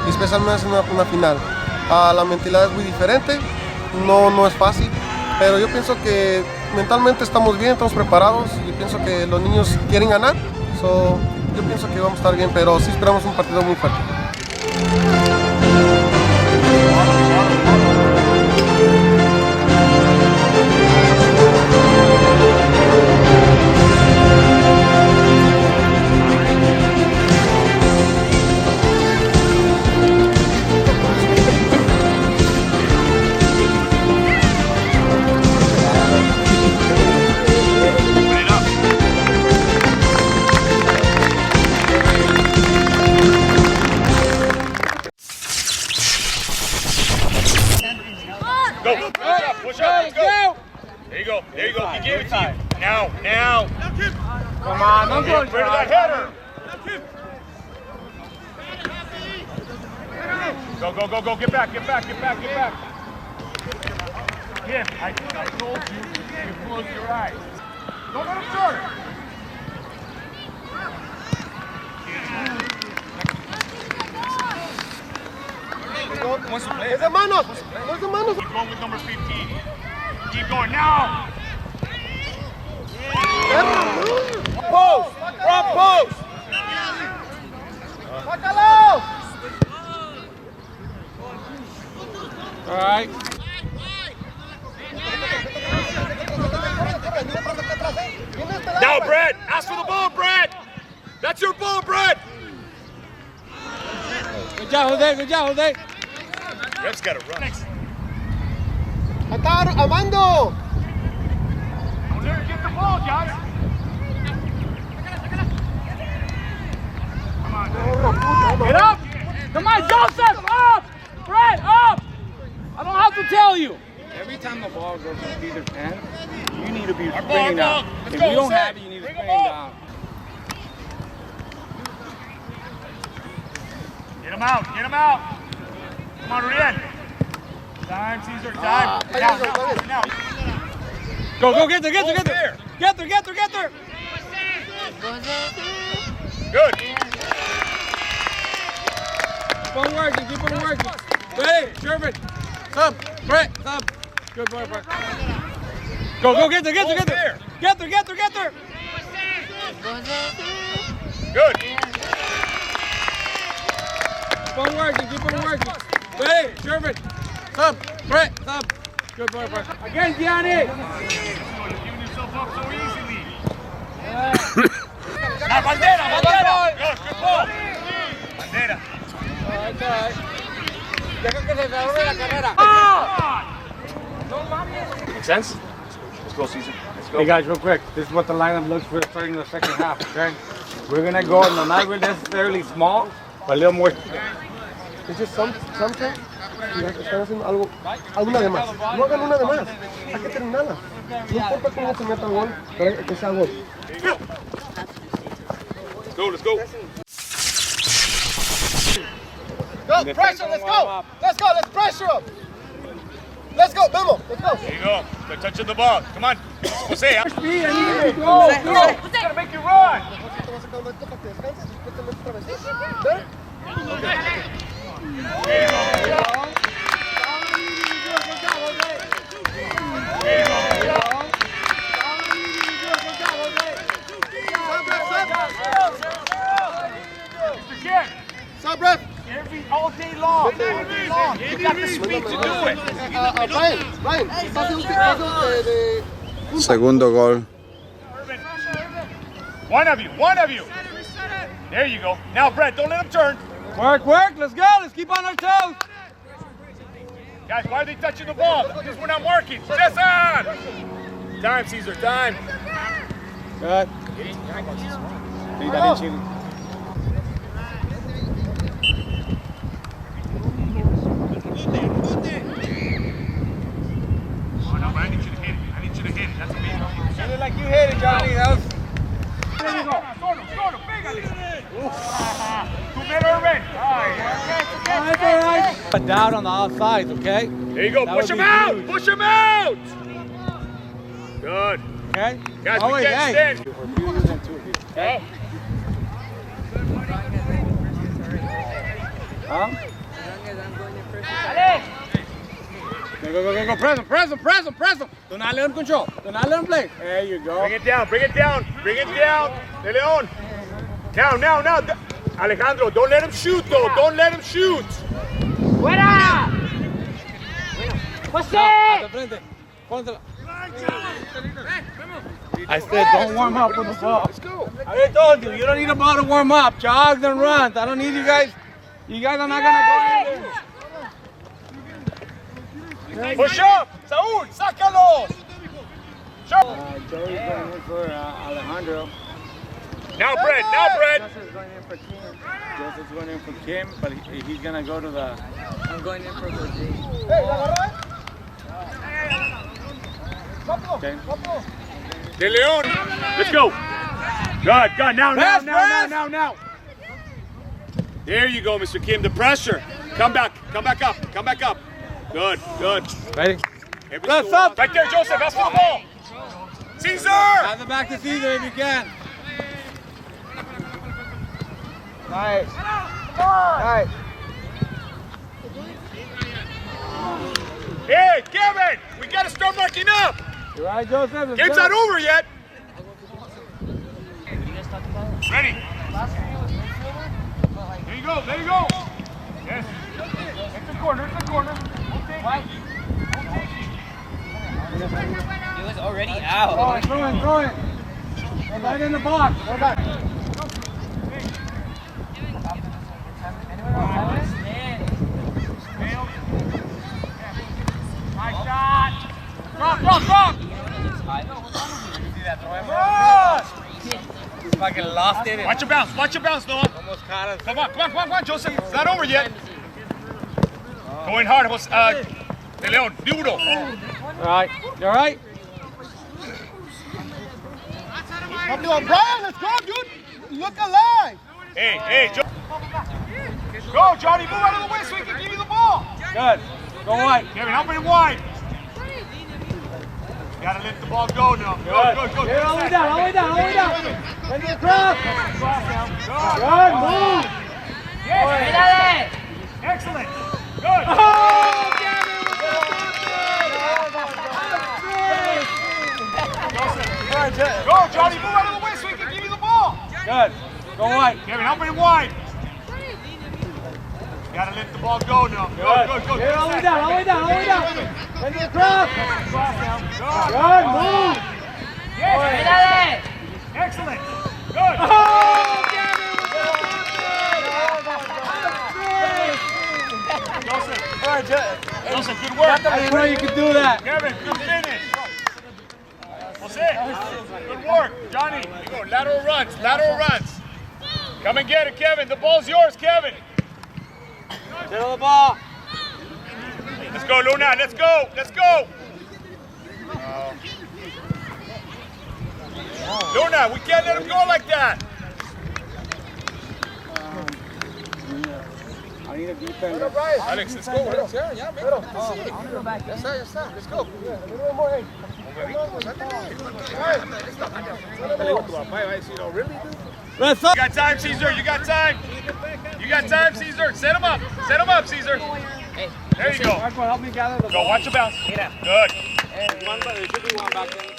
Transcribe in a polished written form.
y especialmente en una final. La mentalidad es muy diferente, no es fácil, pero yo pienso que mentalmente estamos bien, estamos preparados y pienso que los niños quieren ganar, yo pienso que vamos a estar bien, pero sí esperamos un partido muy fuerte. Push up, let's go. There you go. He gave it to you. Now. Come on, don't go. Rid of that header. Go. Get back. Again, I told you close your eyes. Don't let him start. ¡Es de manos! Keep going with number 15. Keep going now. Post! Front post! ¡Sácalo! All right. Now, Brad, ask for the ball, Brad. That's your ball, Brad. Good job, Jose. Ref's got to run. ¡Atar, Amando! Don't let her get the ball, guys. Come on. Get up! Come on, Joseph! Up! Brad, up! I don't have to tell you. Every time the ball goes into either pen, you need to be sprinting down. If you don't have it, you need to spring down. Get him out. Come on, Rien. Time, Caesar, time. Now. Go, get there. Get there. Good. Keep on working. Ready, Sherman. Sub, Brett, sub. Good boy, Brett. Go, get there. Get there. Good. Keep on working. Ready, Sherman. Sub, Brett, sub. Good boy, Brett. Again, Gianni. You're giving yourself up so easily. Bandera. Good ball. Bandera. All right. Deja que se desarrolle la carrera. Make sense? Let's go, Caesar. Let's go. Hey guys, real quick, this is what the lineup looks for starting the second half, okay? We're gonna go, no, not really necessarily small, but a little more. Es just sometimes están haciendo alguna de más. No hagan una de más. Hay que terminarla. No importa cómo se meta el gol, pero hay que sea gol. Let's go. Go, pressure, let's pressure him. Let's go, Memo, let's go. There you go. They're touching the ball. Come on. Jose. Go. Gotta make you run. Stop, ref. All day long. You got the speed to do it. Brian, Segundo gol. One of you. There you go. Now, Brett, don't let him turn. Work, let's go, let's keep on our toes. Guys, why are they touching the ball? Because we're not marking. Cesar! Time, Caesar, time. Good. Oh, no, but I need you to hit it. That's amazing. Hit it like you hit it, Johnny. That was... There you go. Solo, pégale. Tú better already. But down on the outside, okay? There you go. That Push would him be out. huge. Push him out. Good. Okay? Guys, Oh, we wait, can't hey. stand. Okay? Huh? Go. Press him. Do not let him control. Do not let him play. There you go. Bring it down. De Leon. Now. Alejandro, don't let him shoot though. Don't let him shoot. ¡Fuera! ¡José! I said don't warm up with the ball. I already told you, you don't need a ball to warm up. Jogs and runs. I don't need you guys. You guys are not going to go in there. Push up, Saúl, sácalo. Joey's going in for Alejandro. Now Brett. Joseph's going in for Kim. Joseph's going in for Kim, but he's going to go to the... I'm going in for Jose. Okay. De Leon, let's go. Good. Now. There you go, Mr. Kim. The pressure. Come back up. Good. Ready? Let's up. Right there, Joseph. That's for the ball. Caesar. Have the back to Caesar if you can. Nice. Hey, Kevin, we got to start marking up. You right, Joseph? Game's not over yet. Ready. There you go. Yes. It's the corner. He was already out. Throw it. Right in the box. Go back. Nice shot. Drop. He's fucking lost it. Watch your bounce, Noah. Almost caught us. Come on, Joseph. It's not over yet. Going hard. De Leon, duro. All right. You all right? Come on, Brian, let's go, dude. Look alive. Hey, go, Johnny. Move out of the way so he can give you the ball. Good. Go wide. Kevin, help him wide. You gotta let the ball go now. Go. Yeah, all the way down. Ready to cross. Good, move. Yes. Excellent. Good. Oh, Go, Johnny. Move out of the way so he can give you the ball. Good. Go wide. Kevin, help him wide. You gotta let the ball go now. Go. Yeah, all the way down. Ready to cross. Good, move. Yes. Excellent. Good. Oh, Joseph, good work. I didn't know you could do that. Kevin, good finish. Jose, good work. Johnny, you go. Lateral runs. Come and get it, Kevin. The ball's yours, Kevin. Settle the ball. Let's go, Luna. Let's go. Luna, we can't let him go like that. I need a defender. Alex, let's go. Let's go. Let's up. You got time, Caesar. You got time, Caesar. Set him up, Caesar. There you go. Marco, help me gather the ball. Go, watch your bounce. Good. There should be one back there.